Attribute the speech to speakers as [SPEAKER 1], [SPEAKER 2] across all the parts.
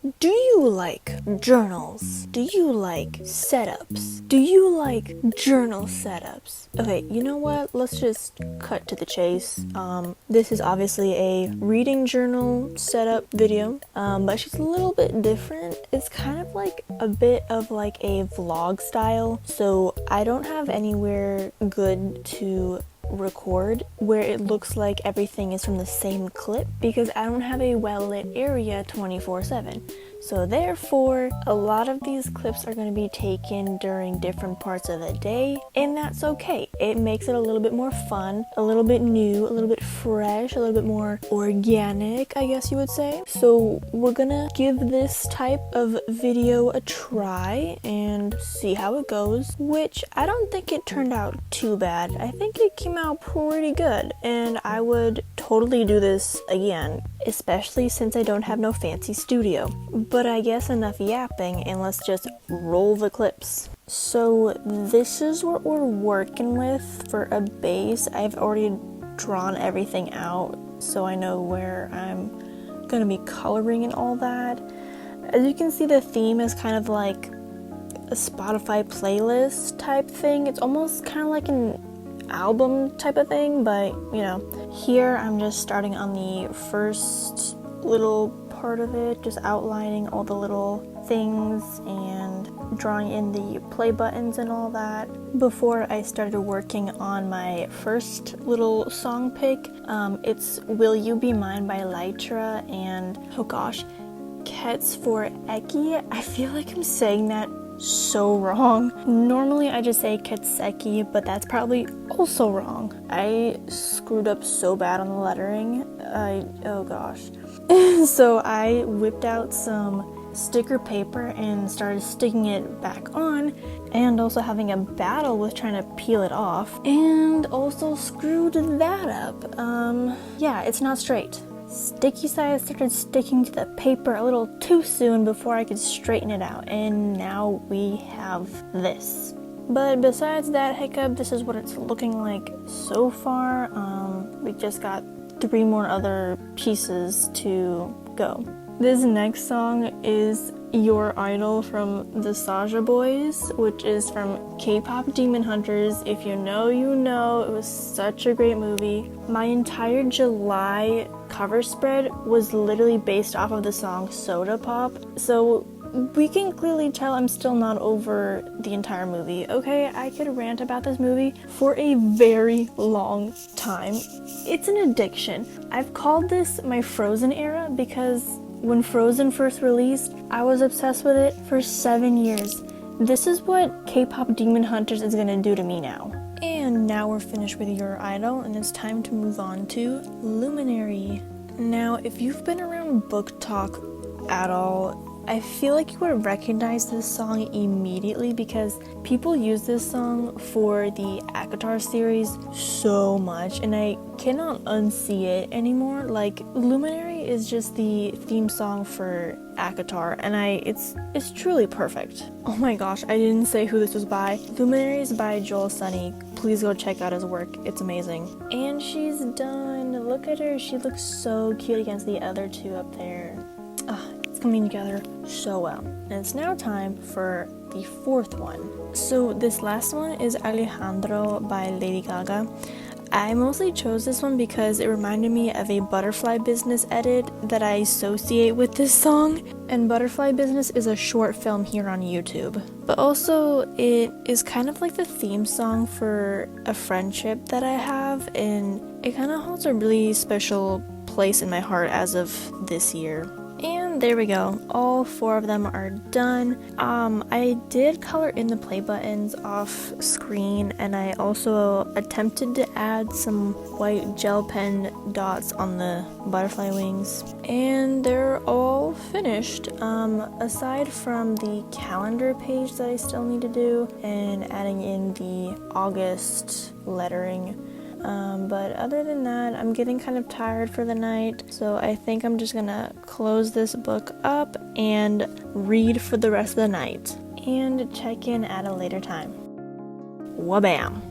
[SPEAKER 1] Do you like journals? Do you like setups? Do you like journal setups? Okay, you know what? Let's just cut to the chase. This is obviously a reading journal setup video, but she's a little bit different. It's kind of like a bit of like a vlog style, so I don't have anywhere good to record where it looks like everything is from the same clip because I don't have a well-lit area 24/7. So therefore, a lot of these clips are going to be taken during different parts of the day, and that's okay. It makes it a little bit more fun, a little bit new, a little bit fresh, a little bit more organic, I guess you would say. So we're gonna give this type of video a try and see how it goes, which I don't think it turned out too bad. I think it came out pretty good, and I would totally do this again, especially since I don't have no fancy studio. But I guess enough yapping, and let's just roll the clips. So this is what we're working with for a base. I've already drawn everything out, so I know where I'm gonna be coloring and all that. As you can see, the theme is kind of like a Spotify playlist type thing. It's almost kind of like an album type of thing, but you know, here I'm just starting on the first little part of it, just outlining all the little things and drawing in the play buttons and all that before I started working on my first little song pick. It's Will You Be Mine by Lytra and, oh gosh, Kets for Eki. I feel like I'm saying that so wrong. Normally I just say Ketseki, but that's probably also wrong. I screwed up so bad on the lettering. Oh gosh. So I whipped out some sticker paper and started sticking it back on, and also having a battle with trying to peel it off, and also screwed that up. Yeah, it's not straight. Sticky side started sticking to the paper a little too soon before I could straighten it out, and now we have this. But besides that hiccup, this is what it's looking like so far. We just got 3 more other pieces to go. This next song is Your Idol from the Saja Boys, which is from K-pop Demon Hunters. If you know, you know. It was such a great movie. My entire July cover spread was literally based off of the song Soda Pop, so we can clearly tell I'm still not over the entire movie. Okay, I could rant about this movie for a very long time. It's an addiction. I've called this my Frozen era because when Frozen first released, I was obsessed with it for 7 years. This is what K-pop Demon Hunters is gonna do to me now. And now we're finished with Your Idol, and it's time to move on to Luminary. Now, if you've been around book talk at all, I feel like you would recognize this song immediately because people use this song for the ACOTAR series so much, and I cannot unsee it anymore. Like, Luminary is just the theme song for ACOTAR, and it's truly perfect. Oh my gosh, I didn't say who this was by. Luminary is by Joel Sunny. Please go check out his work. It's amazing. And she's done. Look at her. She looks so cute against the other two up there. Coming together so well. And it's now time for the 4th one. So this last one is Alejandro by Lady Gaga. I mostly chose this one because it reminded me of a Butterfly Business edit that I associate with this song. And Butterfly Business is a short film here on YouTube. But also it is kind of like the theme song for a friendship that I have, and it kind of holds a really special place in my heart as of this year. And there we go, all 4 of them are done. I did color in the play buttons off screen, and I also attempted to add some white gel pen dots on the butterfly wings, and they're all finished, aside from the calendar page that I still need to do and adding in the August lettering. But other than that, I'm getting kind of tired for the night, so I think I'm just gonna close this book up and read for the rest of the night and check in at a later time. Wabam!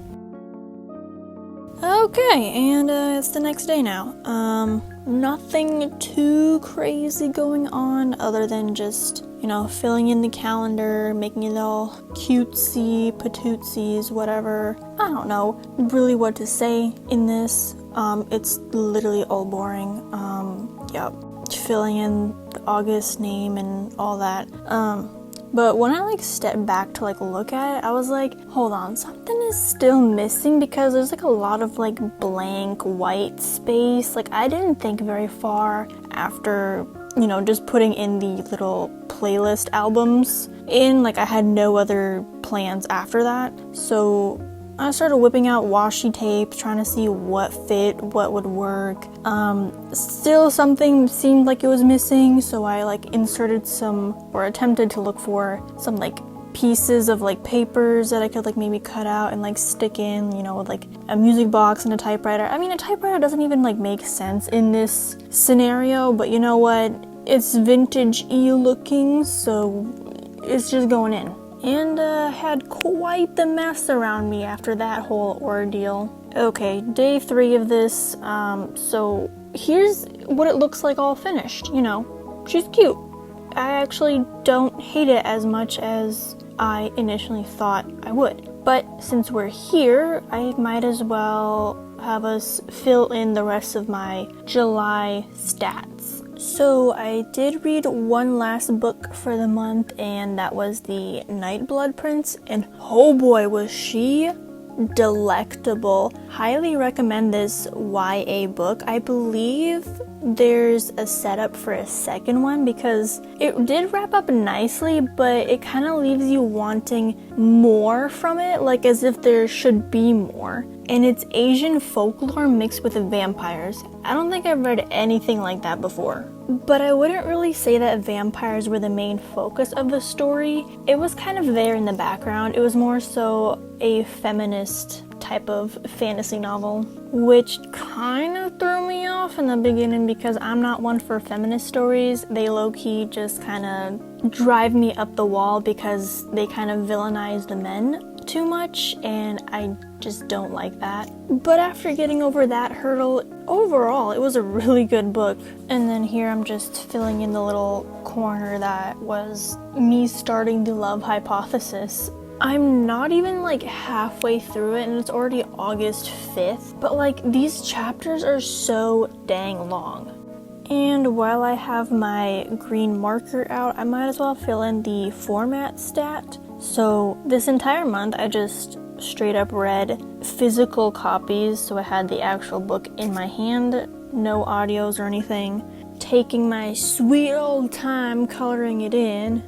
[SPEAKER 1] Okay, and it's the next day now. Nothing too crazy going on other than just, you know, filling in the calendar, making it all cutesy, patootsies, whatever. I don't know really what to say in this. It's literally all boring. Yep. Filling in the August name and all that. But when I like stepped back to like look at it, I was like, hold on, something is still missing because there's like a lot of like blank white space. Like I didn't think very far after, you know, just putting in the little playlist albums in. Like I had no other plans after that. So I started whipping out washi tape, trying to see what fit, what would work. Still something seemed like it was missing, so I like inserted some, or attempted to look for some like pieces of like papers that I could like maybe cut out and like stick in, you know, with like a music box and a typewriter. I mean, a typewriter doesn't even like make sense in this scenario, but you know what? It's vintage-y looking, so it's just going in. And had quite the mess around me after that whole ordeal. Okay, day 3 of this, so here's what it looks like all finished, you know. She's cute. I actually don't hate it as much as I initially thought I would. But since we're here, I might as well have us fill in the rest of my July stats. So I did read one last book for the month, and that was the Nightblood Prince, and oh boy was she delectable. Highly recommend this YA book. I believe there's a setup for a second one because it did wrap up nicely, but it kind of leaves you wanting more from it, like as if there should be more. And it's Asian folklore mixed with vampires. I don't think I've read anything like that before. But I wouldn't really say that vampires were the main focus of the story. It was kind of there in the background. It was more so a feminist type of fantasy novel, which kind of threw me off in the beginning because I'm not one for feminist stories. They low-key just kind of drive me up the wall because they kind of villainize the men too much, and I just don't like that. But after getting over that hurdle, overall it was a really good book. And then here I'm just filling in the little corner that was me starting the love hypothesis. I'm not even like halfway through it and it's already August 5th, but like these chapters are so dang long. And while I have my green marker out, I might as well fill in the format stat. So this entire month I just straight up read physical copies, so I had the actual book in my hand, no audios or anything, taking my sweet old time coloring it in.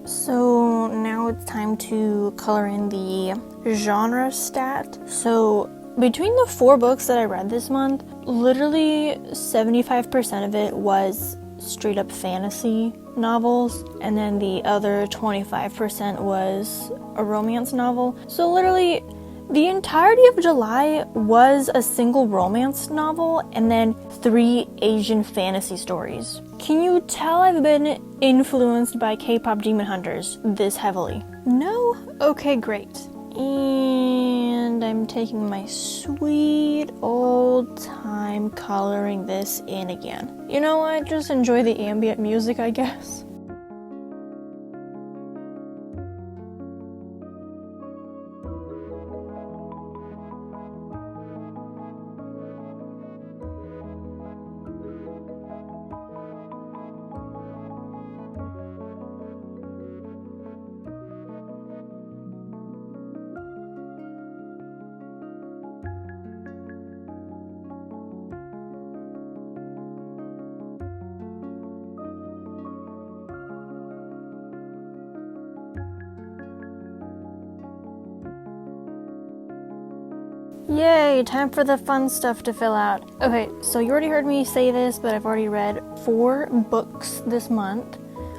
[SPEAKER 1] So now it's time to color in the genre stat. So between the 4 books that I read this month, literally 75% of it was straight up fantasy novels, and then the other 25% was a romance novel. So literally the entirety of July was a single romance novel and then 3 Asian fantasy stories. Can you tell I've been influenced by K-pop Demon Hunters this heavily? No? Okay, great. And I'm taking my sweet old time coloring this in again. You know what? Just enjoy the ambient music, I guess. Yay, time for the fun stuff to fill out. Okay, so you already heard me say this, but I've already read 4 books this month,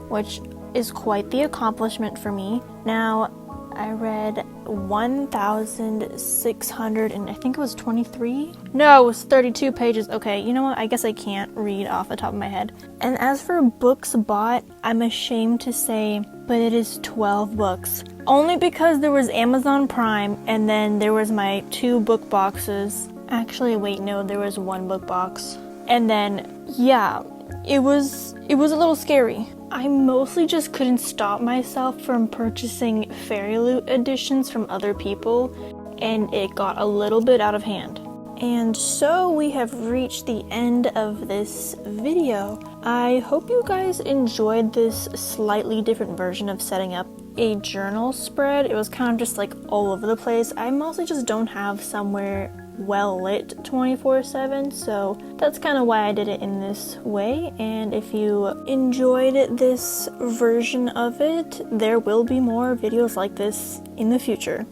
[SPEAKER 1] which is quite the accomplishment for me. Now, I read 1,600 and I think it was 23? No, it was 32 pages. Okay, you know what? I guess I can't read off the top of my head. And as for books bought, I'm ashamed to say, but it is 12 books. Only because there was Amazon Prime and then there was my 2 book boxes. Actually, wait, no, there was 1 book box. And then, yeah, it was a little scary. I mostly just couldn't stop myself from purchasing Fairy Loot editions from other people, and it got a little bit out of hand. And so we have reached the end of this video. I hope you guys enjoyed this slightly different version of setting up a journal spread. It was kind of just like all over the place. I mostly just don't have somewhere well lit 24/7, so that's kind of why I did it in this way. And if you enjoyed this version of it, there will be more videos like this in the future.